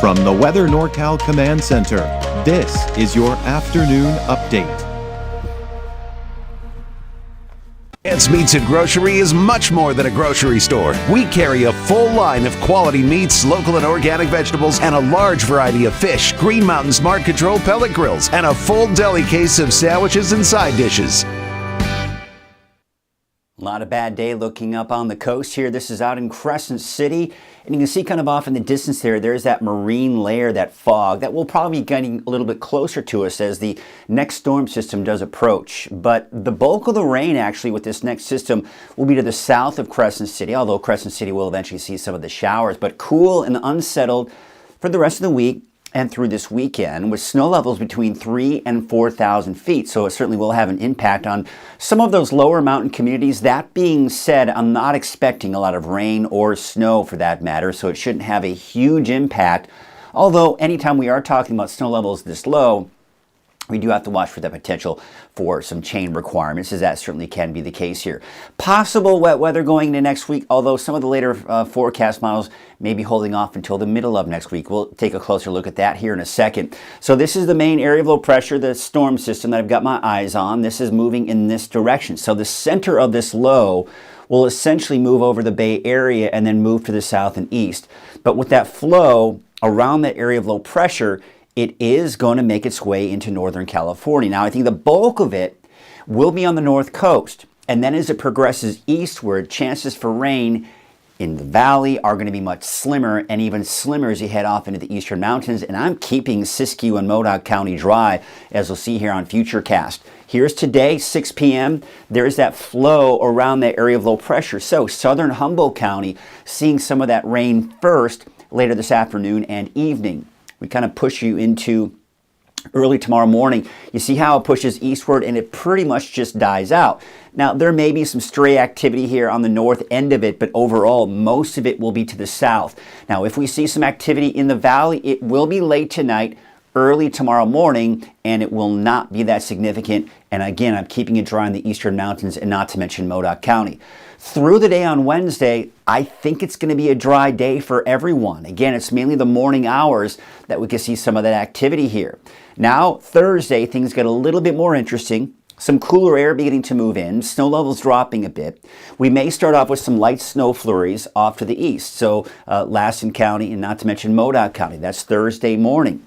From the Weather NorCal Command Center, this is your afternoon update. Ants Meats and Grocery is much more than a grocery store. We carry a full line of quality meats, local and organic vegetables, and a large variety of fish, Green Mountain Smart Control pellet grills, and a full deli case of sandwiches and side dishes. Not a bad day looking up on the coast here. This is out in Crescent City, and you can see kind of off in the distance there's that marine layer, that fog, that will probably be getting a little bit closer to us as the next storm system does approach. But the bulk of the rain actually with this next system will be to the south of Crescent City, although Crescent City will eventually see some of the showers, but cool and unsettled for the rest of the week and through this weekend, with snow levels between 3,000 and 4,000 feet. So it certainly will have an impact on some of those lower mountain communities. That being said, I'm not expecting a lot of rain or snow for that matter, so it shouldn't have a huge impact. Although anytime we are talking about snow levels this low, we do have to watch for the potential for some chain requirements, as that certainly can be the case here. Possible wet weather going into next week, although some of the later forecast models may be holding off until the middle of next week. We'll take a closer look at that here in a second. So this is the main area of low pressure, the storm system that I've got my eyes on. This is moving in this direction. So the center of this low will essentially move over the Bay Area and then move to the south and east. But with that flow around that area of low pressure, it is going to make its way into Northern California. Now, I think the bulk of it will be on the north coast. And then as it progresses eastward, chances for rain in the valley are going to be much slimmer, and even slimmer as you head off into the eastern mountains. And I'm keeping Siskiyou and Modoc County dry, as we'll see here on Futurecast. Here's today, 6 p.m. There's that flow around that area of low pressure. So southern Humboldt County seeing some of that rain first later this afternoon and evening. We kind of push you into early tomorrow morning. You see how it pushes eastward and it pretty much just dies out. Now, there may be some stray activity here on the north end of it, but overall, most of it will be to the south. Now, if we see some activity in the valley, it will be late tonight, early tomorrow morning, and it will not be that significant. And again, I'm keeping it dry in the eastern mountains and not to mention Modoc County. Through the day on Wednesday, I think it's going to be a dry day for everyone. Again, it's mainly the morning hours that we can see some of that activity here. Now, Thursday, things get a little bit more interesting. Some cooler air beginning to move in, snow levels dropping a bit. We may start off with some light snow flurries off to the east. So Lassen County and not to mention Modoc County. That's Thursday morning.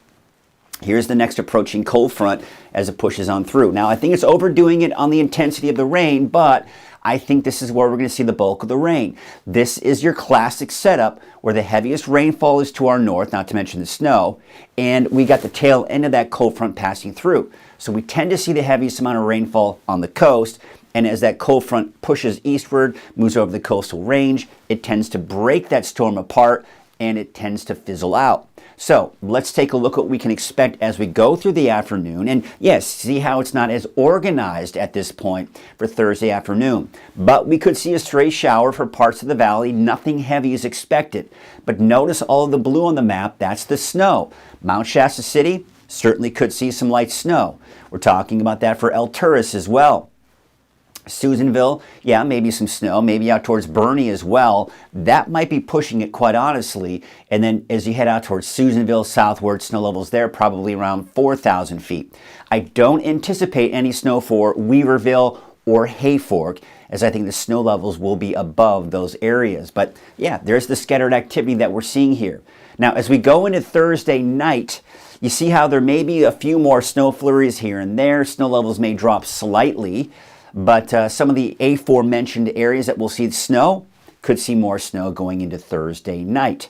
Here's the next approaching cold front as it pushes on through. Now, I think it's overdoing it on the intensity of the rain, but I think this is where we're going to see the bulk of the rain. This is your classic setup where the heaviest rainfall is to our north, not to mention the snow, and we got the tail end of that cold front passing through. So we tend to see the heaviest amount of rainfall on the coast, and as that cold front pushes eastward, moves over the coastal range, it tends to break that storm apart and it tends to fizzle out. So let's take a look at what we can expect as we go through the afternoon. And yes, see how it's not as organized at this point for Thursday afternoon. But we could see a stray shower for parts of the valley. Nothing heavy is expected. But notice all of the blue on the map, that's the snow. Mount Shasta City certainly could see some light snow. We're talking about that for El Turris as well. Susanville, yeah, maybe some snow, maybe out towards Bernie as well. That might be pushing it, quite honestly. And then as you head out towards Susanville, southward, snow levels there probably around 4,000 feet. I don't anticipate any snow for Weaverville or Hayfork, as I think the snow levels will be above those areas. But yeah, there's the scattered activity that we're seeing here. Now, as we go into Thursday night, you see how there may be a few more snow flurries here and there. Snow levels may drop slightly. But some of the aforementioned areas that we'll see snow could see more snow going into Thursday night.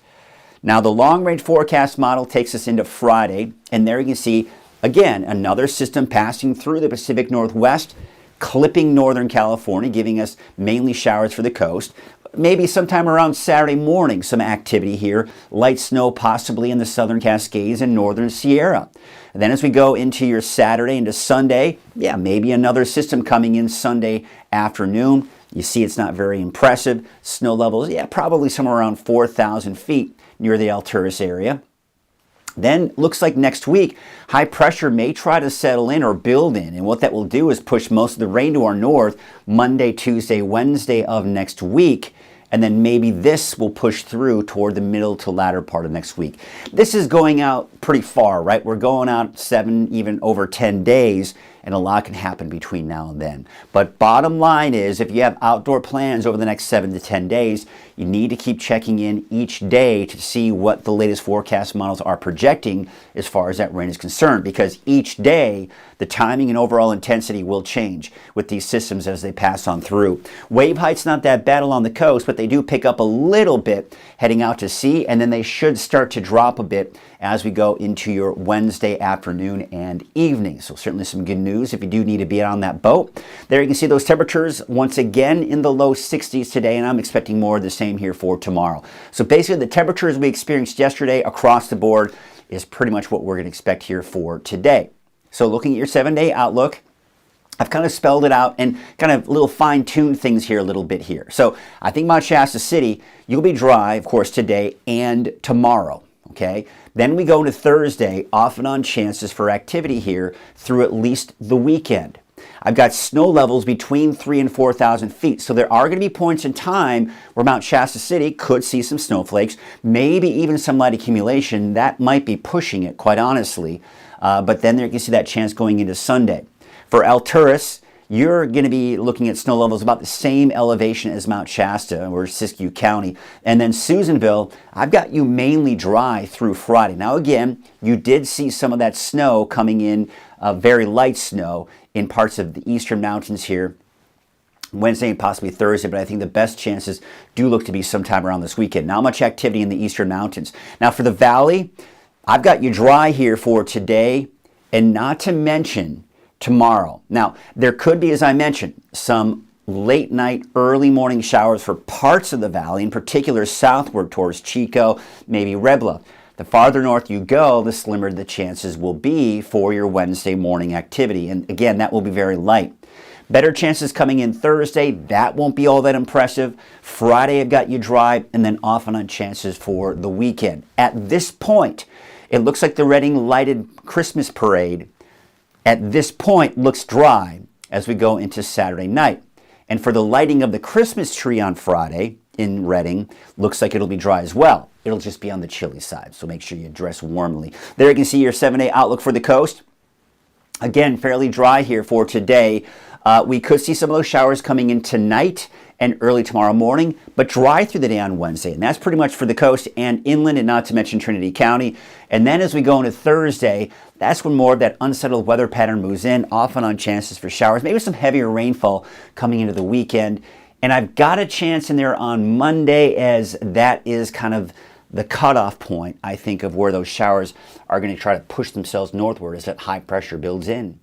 Now, the long-range forecast model takes us into Friday, and there you can see, again, another system passing through the Pacific Northwest, clipping Northern California, giving us mainly showers for the coast. Maybe sometime around Saturday morning, some activity here. Light snow possibly in the southern Cascades and northern Sierra. And then as we go into your Saturday into Sunday, yeah, maybe another system coming in Sunday afternoon. You see it's not very impressive. Snow levels, yeah, probably somewhere around 4,000 feet near the El Turris area. Then looks like next week, high pressure may try to settle in or build in. And what that will do is push most of the rain to our north Monday, Tuesday, Wednesday of next week. and then maybe this will push through toward the middle to latter part of next week. This is going out pretty far, right? We're going out 7, even over 10 days, and a lot can happen between now and then. But bottom line is, if you have outdoor plans over the next 7 to 10 days, you need to keep checking in each day to see what the latest forecast models are projecting as far as that rain is concerned, because each day the timing and overall intensity will change with these systems as they pass on through. Wave height's not that bad along the coast, but they do pick up a little bit heading out to sea, and then they should start to drop a bit as we go into your Wednesday afternoon and evening. So certainly some good news if you do need to be on that boat. There you can see those temperatures once again in the low 60s today, and I'm expecting more of the same here for tomorrow. So basically the temperatures we experienced yesterday across the board is pretty much what we're going to expect here for today. So looking at your 7-day outlook, I've kind of spelled it out and kind of little fine-tuned things here a little bit here. So I think Mount Shasta City, you'll be dry, of course, today and tomorrow. Okay, then we go into Thursday, off and on chances for activity here through at least the weekend. I've got snow levels between 3,000 and 4,000 feet. So there are going to be points in time where Mount Shasta City could see some snowflakes, maybe even some light accumulation. That might be pushing it, quite honestly. But then there you can see that chance going into Sunday. For Alturas, you're going to be looking at snow levels about the same elevation as Mount Shasta or Siskiyou County. And then Susanville, I've got you mainly dry through Friday. Now again, you did see some of that snow coming in, very light snow in parts of the eastern mountains here Wednesday and possibly Thursday, but I think the best chances do look to be sometime around this weekend. Not much activity in the eastern mountains. Now for the valley, I've got you dry here for today, and not to mention tomorrow. Now, there could be, as I mentioned, some late night, early morning showers for parts of the valley, in particular southward towards Chico, maybe Rebla. The farther north you go, the slimmer the chances will be for your Wednesday morning activity. And again, that will be very light. Better chances coming in Thursday. That won't be all that impressive. Friday, I've got you dry, and then off and on chances for the weekend. At this point, it looks like the Reading lighted Christmas parade at this point looks dry as we go into Saturday night. And for the lighting of the Christmas tree on Friday in Reading, looks like it'll be dry as well. It'll just be on the chilly side, so make sure you dress warmly. There you can see your 7-day outlook for the coast. Again, fairly dry here for today. We could see some of those showers coming in tonight and early tomorrow morning, but dry through the day on Wednesday. And that's pretty much for the coast and inland, and not to mention Trinity County. And then as we go into Thursday, that's when more of that unsettled weather pattern moves in, off and on chances for showers, maybe some heavier rainfall coming into the weekend. And I've got a chance in there on Monday, as that is kind of the cutoff point, I think, of where those showers are going to try to push themselves northward as that high pressure builds in.